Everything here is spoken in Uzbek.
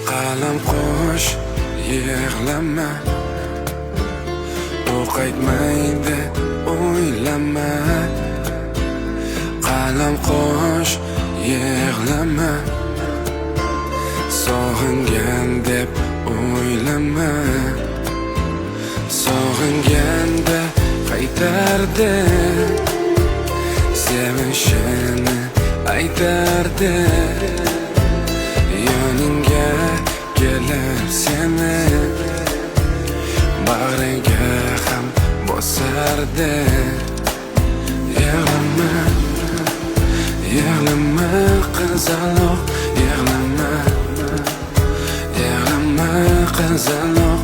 Qalam qo'sh, yig'lama, u qaytmaydi, o'ylama. Qalam qo'sh, yig'lama, sog'ingan deb o'ylama. Sog'inganda qaytardi, sevishini aytardi. Yoningga kelib seni bag'riga ham bosardi. Yig'lama, yig'lama qizaloq, yig'lama, yig'lama qizaloq.